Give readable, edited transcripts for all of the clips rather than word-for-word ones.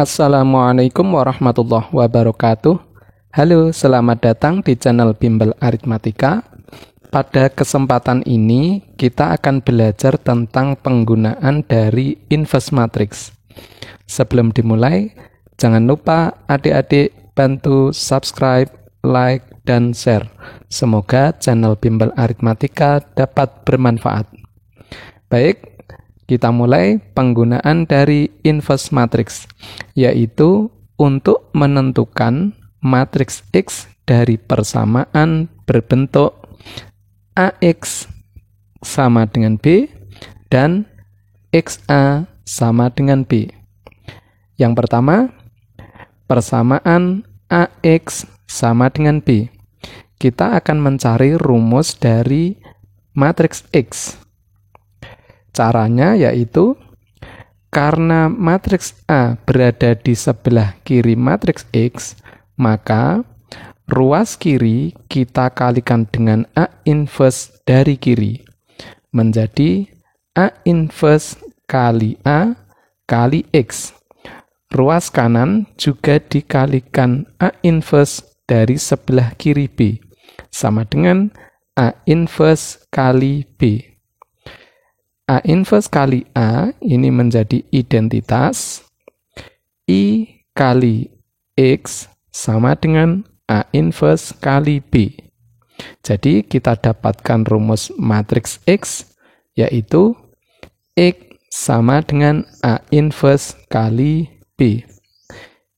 Assalamualaikum warahmatullahi wabarakatuh. Halo, selamat datang di channel Bimbel Aritmatika. Pada kesempatan ini, kita akan belajar tentang penggunaan dari inverse matrix. Sebelum dimulai, jangan lupa adik-adik bantu subscribe, like, dan share. Semoga channel Bimbel Aritmatika dapat bermanfaat. Baik, kita mulai penggunaan dari inverse matrix, yaitu untuk menentukan matriks X dari persamaan berbentuk AX sama dengan B dan XA sama dengan B. Yang pertama, persamaan AX sama dengan B. Kita akan mencari rumus dari matriks X. Caranya yaitu, karena matriks A berada di sebelah kiri matriks X, maka ruas kiri kita kalikan dengan A inverse dari kiri, menjadi A inverse kali A kali X. Ruas kanan juga dikalikan A inverse dari sebelah kiri B, sama dengan A inverse kali B. A inverse kali A ini menjadi identitas I kali X sama dengan A inverse kali B. Jadi kita dapatkan rumus matriks X, yaitu X sama dengan A inverse kali B.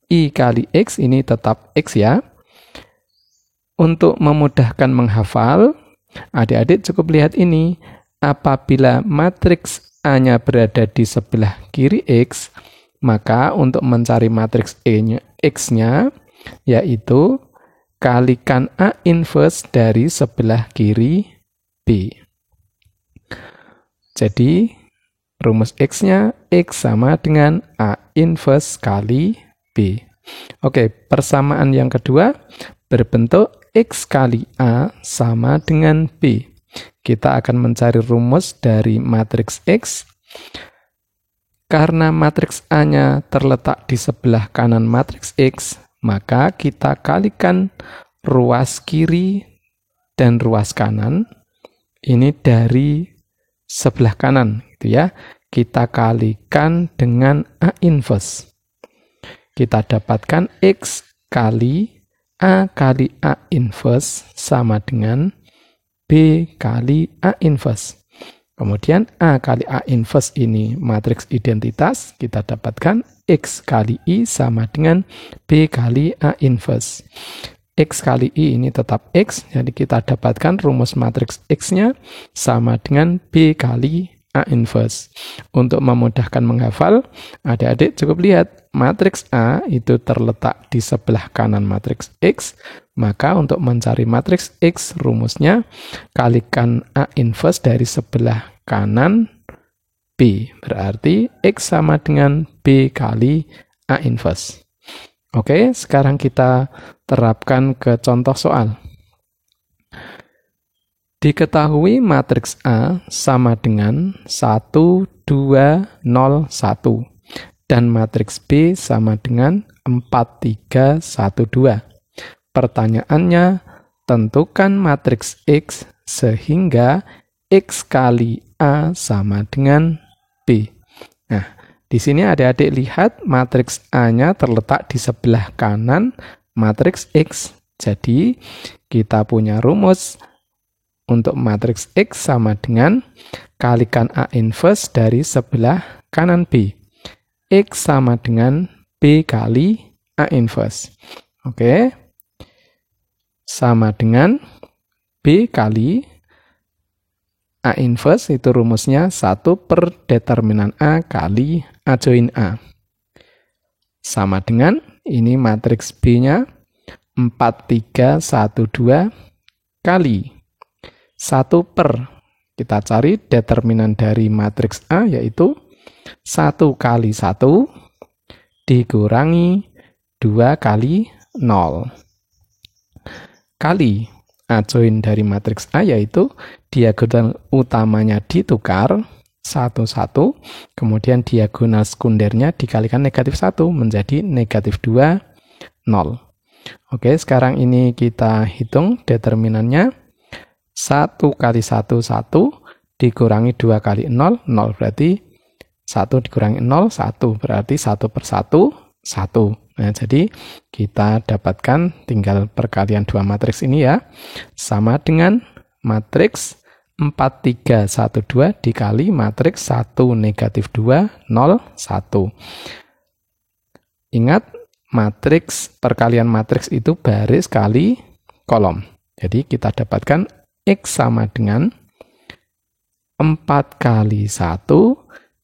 I kali X ini tetap X ya. Untuk memudahkan menghafal, adik-adik cukup lihat ini. Apabila matriks A-nya berada di sebelah kiri X, maka untuk mencari matriks X-nya, yaitu kalikan A inverse dari sebelah kiri B. Jadi, rumus X-nya X sama dengan A inverse kali B. Oke, persamaan yang kedua berbentuk X kali A sama dengan B. Kita akan mencari rumus dari matriks X. Karena matriks A-nya terletak di sebelah kanan matriks X, maka kita kalikan ruas kiri dan ruas kanan. Ini dari sebelah kanan, gitu ya. Kita kalikan dengan A inverse. Kita dapatkan X kali A inverse sama dengan B kali A inverse. Kemudian A kali A inverse ini matriks identitas, kita dapatkan X kali I sama dengan B kali A inverse. X kali I ini tetap X, jadi kita dapatkan rumus matriks X-nya sama dengan B kali A inverse. Untuk memudahkan menghafal, adik-adik cukup lihat matriks A itu terletak di sebelah kanan matriks X, maka untuk mencari matriks X rumusnya kalikan A inverse dari sebelah kanan B, berarti X sama dengan B kali A inverse. Oke, sekarang kita terapkan ke contoh soal. Diketahui matriks A sama dengan 1, 2, 0, 1 dan matriks B sama dengan 4, 3, 1, 2. Pertanyaannya, tentukan matriks X sehingga X kali A sama dengan B. Nah, di sini adik-adik lihat matriks A-nya terletak di sebelah kanan matriks X. Jadi, kita punya rumus untuk matriks X sama dengan kalikan A inverse dari sebelah kanan B. X sama dengan B kali A inverse. Oke. Sama dengan B kali A inverse, itu rumusnya 1 per determinan A kali A join A. Sama dengan, ini matriks B-nya 4, 3, 1, 2 kali 1 per, kita cari determinan dari matriks A, yaitu 1 kali 1 dikurangi 2 kali 0. Kali A join dari matriks A, yaitu diagonal utamanya ditukar, 1, 1. Kemudian diagonal sekundernya dikalikan negatif 1 menjadi negatif 2, 0. Oke, sekarang ini kita hitung determinannya. 1 kali 1, 1. Dikurangi 2 kali 0, 0 berarti 1 dikurangi 0, 1. Berarti 1 per 1, 1. Nah, jadi kita dapatkan tinggal perkalian dua matriks ini ya. Sama dengan matriks 4, 3, 1, 2 dikali matriks 1, negatif 2, 0, 1. Ingat, perkalian matriks itu baris kali kolom. Jadi kita dapatkan X sama dengan 4 kali 1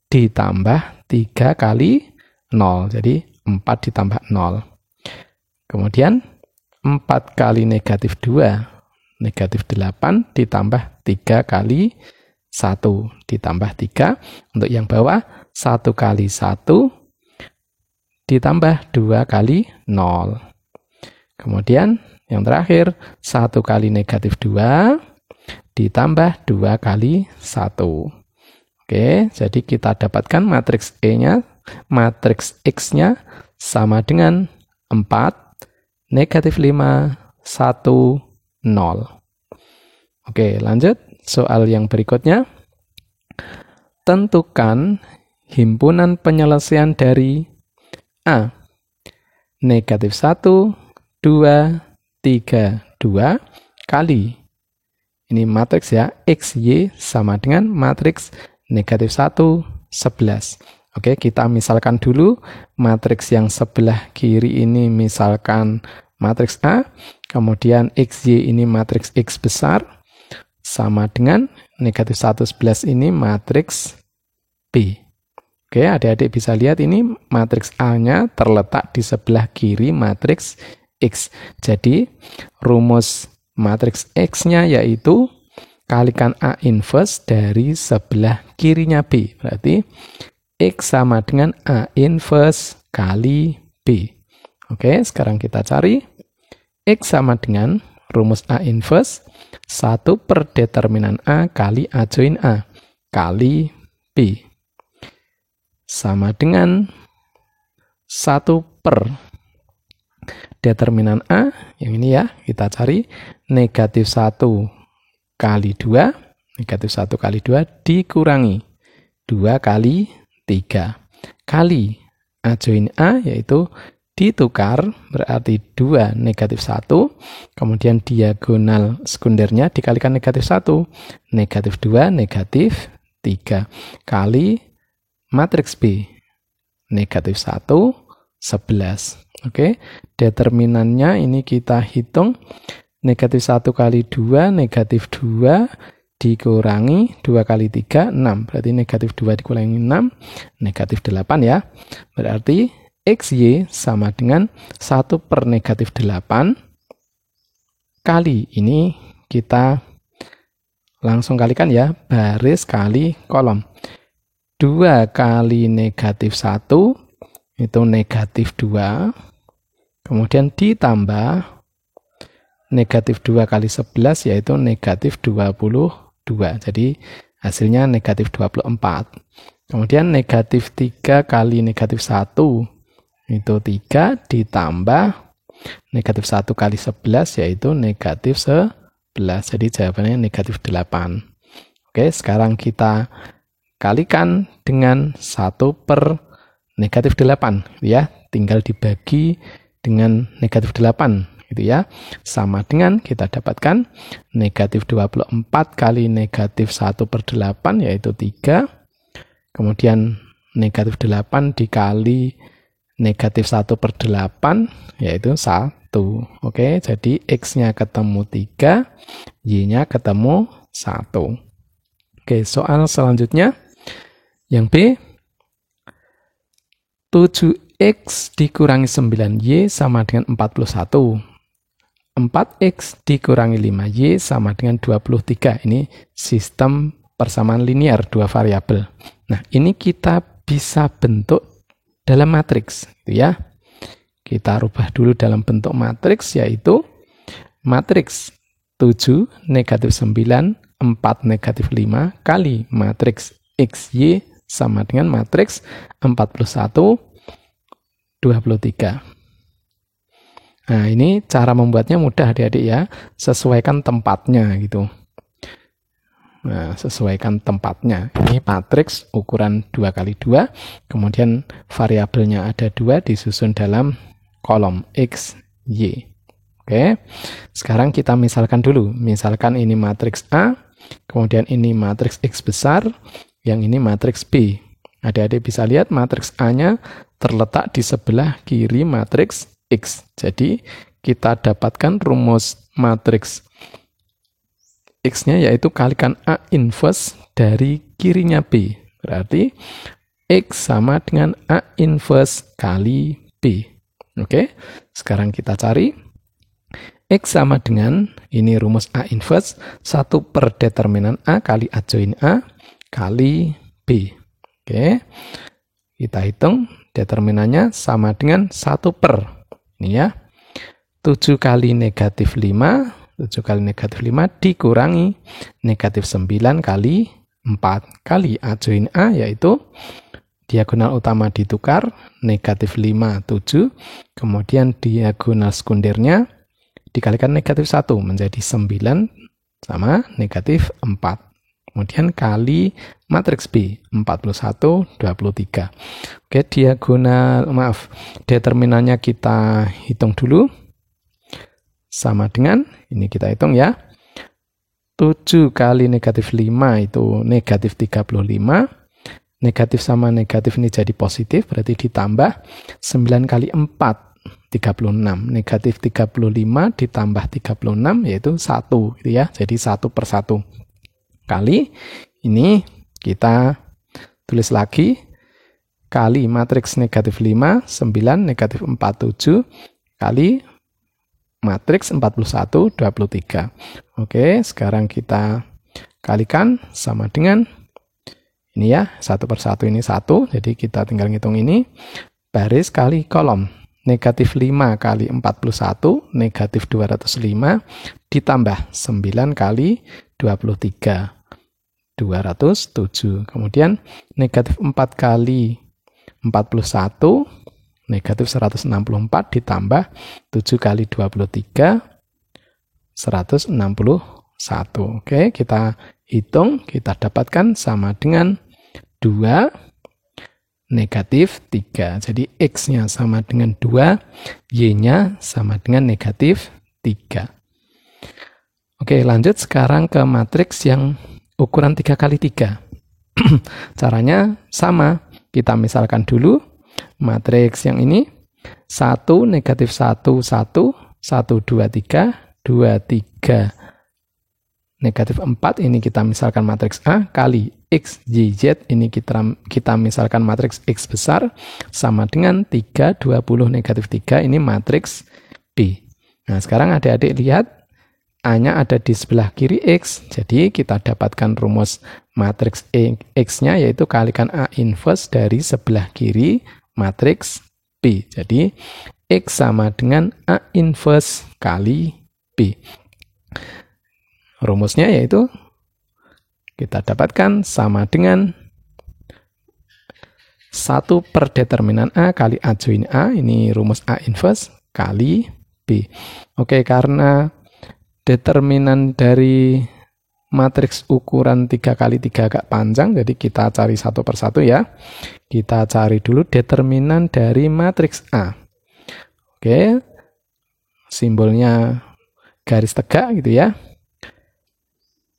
ditambah 3 kali 0. Jadi 4 ditambah 0. Kemudian 4 kali negatif 2. Negatif 8 ditambah 3 kali 1 ditambah 3. Untuk yang bawah 1 kali 1 ditambah 2 kali 0. Kemudian yang terakhir 1 kali negatif 2 ditambah 2 kali 1. Oke, jadi kita dapatkan matriks E-nya, matriks X-nya sama dengan 4, negatif 5, 1, 0. Oke, lanjut. Soal yang berikutnya. Tentukan himpunan penyelesaian dari A. Negatif 1, 2, 3, 2 kali. Ini matriks ya. X, Y sama dengan matriks negatif 1, 11. Oke, kita misalkan dulu matriks yang sebelah kiri ini misalkan matriks A. Kemudian XY ini matriks X besar sama dengan negatif 1, 11 ini matriks B. Oke, adik-adik bisa lihat ini matriks A-nya terletak di sebelah kiri matriks X. Jadi, rumus matriks X-nya yaitu kalikan A inverse dari sebelah kirinya B. Berarti X sama dengan A inverse kali B. Oke, sekarang kita cari. X sama dengan rumus A inverse 1 per determinan A kali A join A kali B. Sama dengan 1 per determinan A, yang ini ya, kita cari negatif 1 kali 2, negatif 1 kali 2 dikurangi 2 kali 3 kali A join A, yaitu ditukar berarti 2 negatif 1, kemudian diagonal sekundernya dikalikan negatif 1, negatif 2, negatif 3, kali matriks B, negatif 1, 11. Oke, determinannya ini kita hitung, negatif 1 kali 2, negatif 2, dikurangi 2 kali 3, 6. Berarti negatif 2 dikurangi 6, negatif 8 ya. Berarti XY sama dengan 1 per negatif 8 kali, ini kita langsung kalikan ya, baris kali kolom. 2 kali negatif 1 itu negatif 2, kemudian ditambah negatif 2 kali 11 yaitu negatif 22. Jadi hasilnya negatif 24. Kemudian negatif 3 kali negatif 1 itu 3 ditambah negatif 1 kali 11 yaitu negatif 11. Jadi jawabannya negatif 8. Oke, sekarang kita kalikan dengan 1 per negatif 8 ya. Tinggal dibagi dengan negatif 8 gitu ya. Sama dengan kita dapatkan negatif 24 kali negatif 1 per 8 yaitu 3. Kemudian negatif 8 dikali negatif 1 per 8 yaitu 1. Oke, jadi X-nya ketemu 3, Y-nya ketemu 1. Oke, soal selanjutnya yang B. 7X dikurangi 9Y sama dengan 41. 4X dikurangi 5Y sama dengan 23. Ini sistem persamaan linear dua variabel. Nah, ini kita bisa bentuk dalam matriks, gitu ya. Kita rubah dulu dalam bentuk matriks, yaitu matriks 7 negatif 9 4 negatif 5 kali matriks XY sama dengan matriks 41, 23. Nah, ini cara membuatnya mudah adik-adik ya. Sesuaikan tempatnya gitu. Nah, sesuaikan tempatnya. Ini matriks ukuran 2x2, kemudian variabelnya ada 2 disusun dalam kolom X, Y. Oke, sekarang kita misalkan dulu. Misalkan ini matriks A, kemudian ini matriks X besar, yang ini matriks B. Adik-adik bisa lihat matriks A-nya terletak di sebelah kiri matriks X. Jadi, kita dapatkan rumus matriks X-nya yaitu kalikan A inverse dari kirinya B. Berarti X sama dengan A inverse kali B. Oke, sekarang kita cari. X sama dengan, ini rumus A inverse, 1 per determinan A kali A join A kali B. Oke, kita hitung determinannya sama dengan 1 per. Ini ya, 7 kali negatif 5, 7 kali negatif 5 dikurangi negatif 9 kali 4 kali A join A, yaitu diagonal utama ditukar, negatif 5, 7, kemudian diagonal sekundernya dikalikan negatif 1, menjadi 9 sama negatif 4. Kemudian kali matriks B, 41, 23. Oke, determinannya kita hitung dulu. Sama dengan, ini kita hitung ya, 7 kali negatif 5 itu negatif 35. Negatif sama negatif ini jadi positif, berarti ditambah 9 kali 4, 36. Negatif 35 ditambah 36, yaitu 1. Gitu ya. Jadi 1 per 1. Kali, ini kita tulis lagi, kali matriks negatif 5, 9, negatif 4, 7, kali matriks 41, 23. Oke, sekarang kita kalikan sama dengan, ini ya, 1 per 1 ini 1, jadi kita tinggal ngitung ini, baris kali kolom. Negatif 5 kali 41, negatif 205, ditambah 9 kali 23. 207. Kemudian negatif 4 kali 41, negatif 164 ditambah 7 kali 23, 161. Oke, kita hitung, kita dapatkan sama dengan 2, negatif 3. Jadi X-nya sama dengan 2, Y-nya sama dengan negatif 3. Oke, lanjut sekarang ke matriks yang ukuran 3x3. Caranya sama. Kita misalkan dulu matriks yang ini 1, negatif 1, 1, 1, 2, 3, 2, 3, negatif 4, ini kita misalkan matriks A, kali X, Y, Z, ini kita misalkan matriks X besar, sama dengan 3, 20, negatif 3, ini matriks B. Nah, sekarang adik-adik lihat, A-nya ada di sebelah kiri X, jadi kita dapatkan rumus matriks X-nya yaitu kalikan A inverse dari sebelah kiri matriks B. Jadi X sama dengan A inverse kali B. Rumusnya yaitu kita dapatkan sama dengan 1 per determinan A kali A join A, ini rumus A inverse kali B. Oke, karena determinan dari matriks ukuran 3x3 agak panjang, jadi kita cari satu per satu ya. Kita cari dulu determinan dari matriks A. Oke, simbolnya garis tegak gitu ya.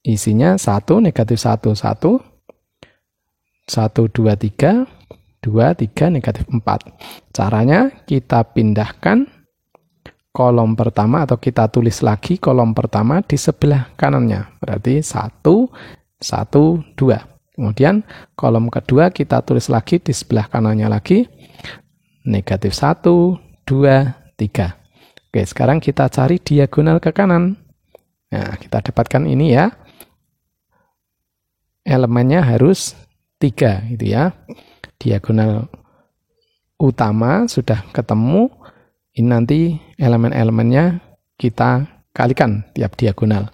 Isinya 1, negatif 1, 1, 1, 2, 3, 2, 3, negatif 4. Caranya kita pindahkan kolom pertama atau kita tulis lagi kolom pertama di sebelah kanannya. Berarti 1, 1, 2. Kemudian kolom kedua kita tulis lagi di sebelah kanannya lagi. Negatif 1, 2, 3. Oke, sekarang kita cari diagonal ke kanan. Nah, kita dapatkan ini ya. Elemennya harus 3 gitu ya. Diagonal utama sudah ketemu. Ini nanti elemen-elemennya kita kalikan tiap diagonal.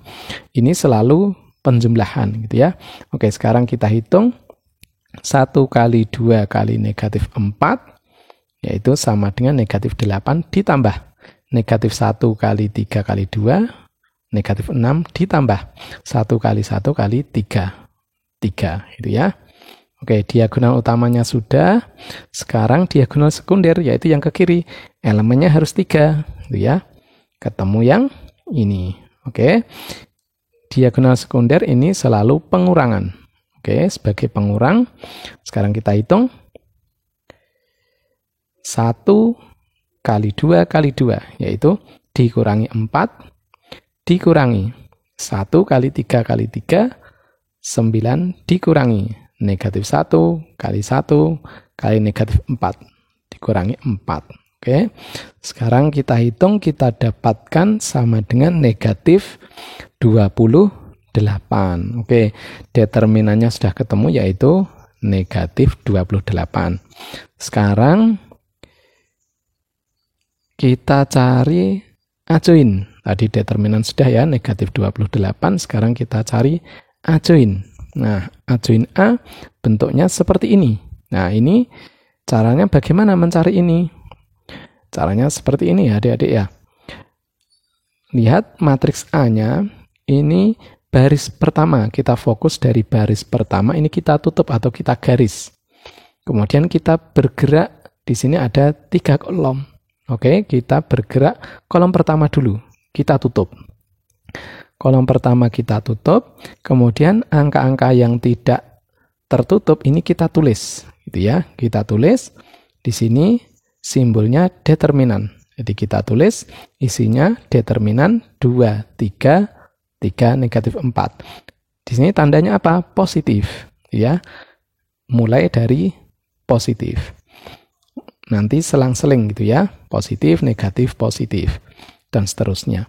Ini selalu penjumlahan gitu ya. Oke, sekarang kita hitung 1 kali 2 kali negatif 4, yaitu sama dengan negatif 8 ditambah negatif 1 kali 3 kali 2, negatif 6 ditambah 1 kali 1 kali 3, 3 itu ya. Oke, diagonal utamanya sudah. Sekarang diagonal sekunder, yaitu yang ke kiri. Elemennya harus 3, gitu ya. Ketemu yang ini. Oke. Diagonal sekunder ini selalu pengurangan. Oke, sebagai pengurang. Sekarang kita hitung. 1 kali 2 kali 2, yaitu dikurangi 4, dikurangi 1 kali 3 kali 3, 9 dikurangi negatif 1 kali 1 kali negatif 4 dikurangi 4. Oke. Sekarang kita hitung, kita dapatkan sama dengan negatif 28. Oke. Determinannya sudah ketemu, yaitu negatif 28. Sekarang kita cari ajoin. Tadi determinan sudah ya, negatif 28. Sekarang kita cari ajoin. Nah, ajoin A bentuknya seperti ini. Nah, ini caranya bagaimana mencari ini? Caranya seperti ini ya, adik-adik ya. Lihat matriks A-nya, ini baris pertama. Kita fokus dari baris pertama, ini kita tutup atau kita garis. Kemudian kita bergerak, di sini ada 3 kolom. Oke, kita bergerak kolom pertama dulu, kita tutup. Kolom pertama kita tutup, kemudian angka-angka yang tidak tertutup ini kita tulis, gitu ya. Kita tulis di sini simbolnya determinan. Jadi kita tulis isinya determinan 2, 3, 3 negatif 4. Di sini tandanya apa? Positif, ya. Mulai dari positif. Nanti selang-seling gitu ya. Positif, negatif, positif dan seterusnya.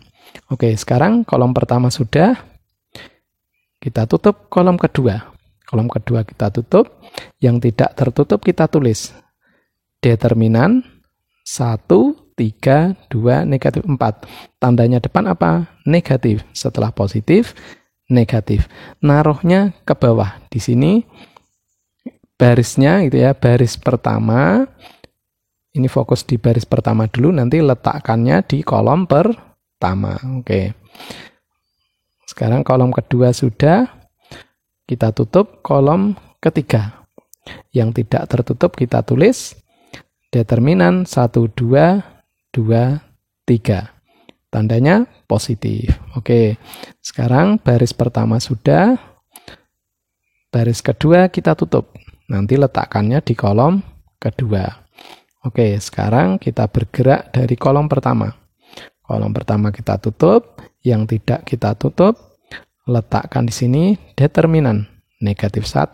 Oke, sekarang kolom pertama sudah. Kita tutup kolom kedua. Kolom kedua kita tutup. Yang tidak tertutup kita tulis. Determinan 1, 3, 2, negatif 4. Tandanya depan apa? Negatif. Setelah positif, negatif. Naruhnya ke bawah. Di sini barisnya gitu ya, baris pertama. Ini fokus di baris pertama dulu, nanti letakkannya di kolom pertama. Oke. Sekarang kolom kedua sudah. Kita tutup kolom ketiga. Yang tidak tertutup kita tulis determinan 1, 2, 2, 3. Tandanya positif. Oke. Sekarang baris pertama sudah. Baris kedua kita tutup. Nanti letakkannya di kolom kedua. Oke, sekarang kita bergerak dari kolom pertama. Kolom pertama kita tutup, yang tidak kita tutup, letakkan di sini determinan. Negatif 1,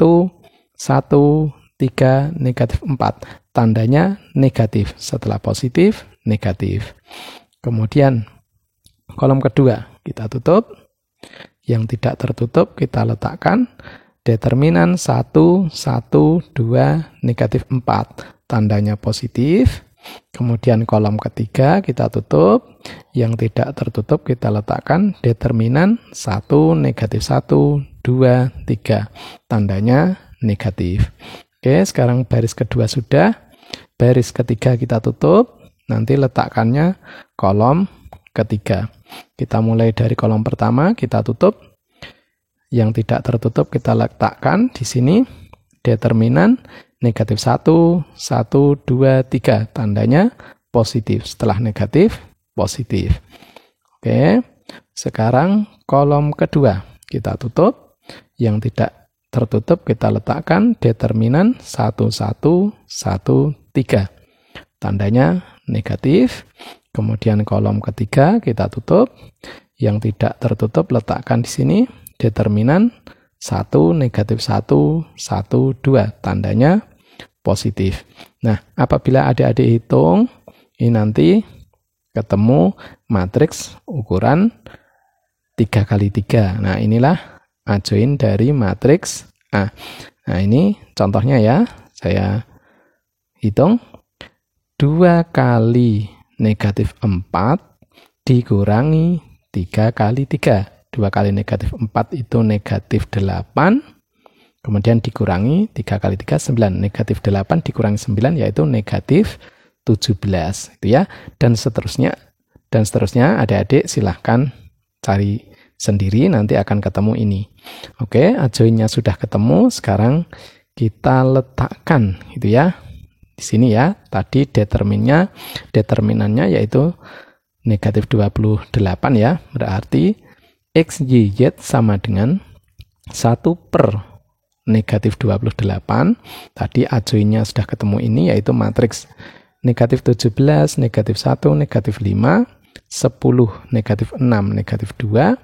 1, 3, negatif 4. Tandanya negatif. Setelah positif, negatif. Kemudian, kolom kedua kita tutup. Yang tidak tertutup kita letakkan determinan 1, 1, 2, negatif 4. Tandanya positif. Kemudian kolom ketiga kita tutup. Yang tidak tertutup kita letakkan determinan 1, negatif 1, 2, 3. Tandanya negatif. Oke, sekarang baris kedua sudah. Baris ketiga kita tutup. Nanti letakkannya kolom ketiga. Kita mulai dari kolom pertama, kita tutup. Yang tidak tertutup kita letakkan di sini determinan negatif 1, 1, 2, 3. Tandanya positif. Setelah negatif, positif. Oke. Sekarang kolom kedua. Kita tutup. Yang tidak tertutup kita letakkan determinan 1, 1, 1, 3. Tandanya negatif. Kemudian kolom ketiga kita tutup. Yang tidak tertutup letakkan di sini determinan 1, negatif 1, 1, 2. Tandanya positif. Nah, apabila adik-adik hitung, ini nanti ketemu matriks ukuran 3 kali 3. Nah, inilah ajoin dari matriks A. Nah, ini contohnya ya. Saya hitung 2 kali negatif 4 dikurangi 3 kali 3. 2 kali negatif 4 itu negatif 8. Kemudian dikurangi 3 kali 3, 9. Negatif 8 dikurangi 9 yaitu negatif 17. Itu ya. Dan seterusnya. Dan seterusnya adik-adik silahkan cari sendiri, nanti akan ketemu ini. Oke, adjoinnya sudah ketemu. Sekarang kita letakkan gitu ya. Di sini ya. Tadi determinannya yaitu negatif 28 ya. Berarti X, Y, Z sama dengan 1 per negatif 28. Tadi adjoinnya sudah ketemu ini yaitu matriks negatif 17, negatif 1, negatif 5, 10, negatif 6, negatif 2,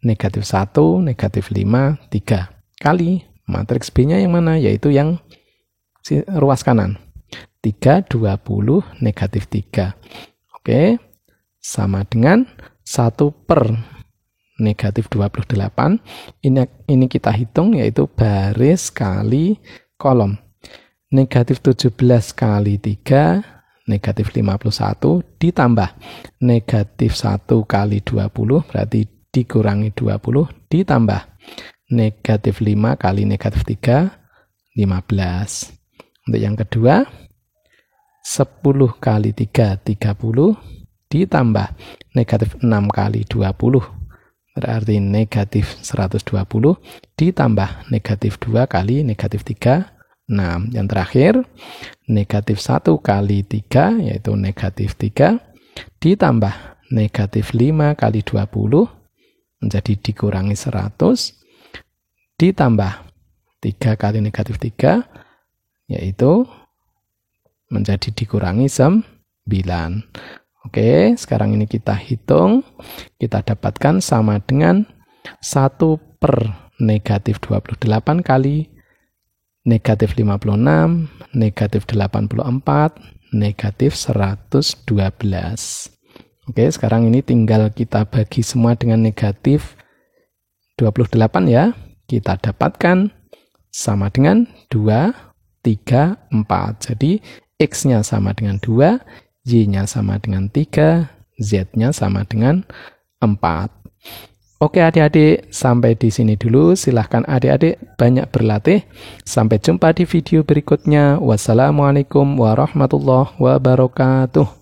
negatif 1, negatif 5, 3. Kali matriks B-nya yang mana? Yaitu yang ruas kanan. 3, 20, negatif 3. Oke, sama dengan 1 per negatif 28. Ini kita hitung yaitu baris kali kolom. Negatif 17 kali 3, negatif 51 ditambah negatif 1 kali 20 berarti dikurangi 20 ditambah negatif 5 kali negatif 3, 15. Untuk yang kedua 10 kali 3, 30 ditambah negatif 6 kali 20 berarti negatif 120 ditambah negatif 2 kali negatif 3, 6. Yang terakhir, negatif 1 kali 3, yaitu negatif 3, ditambah negatif 5 kali 20, menjadi dikurangi 100, ditambah 3 kali negatif 3, yaitu menjadi dikurangi 9. Oke, sekarang ini kita hitung, kita dapatkan sama dengan 1 per negatif 28 kali negatif 56, negatif 84, negatif 112. Oke, sekarang ini tinggal kita bagi semua dengan negatif 28 ya. Kita dapatkan sama dengan 2, 3, 4. Jadi X-nya sama dengan 2, Y-nya sama dengan 3, Z-nya sama dengan 4. Oke adik-adik, sampai di sini dulu. Silahkan adik-adik banyak berlatih. Sampai jumpa di video berikutnya. Wassalamualaikum warahmatullahi wabarakatuh.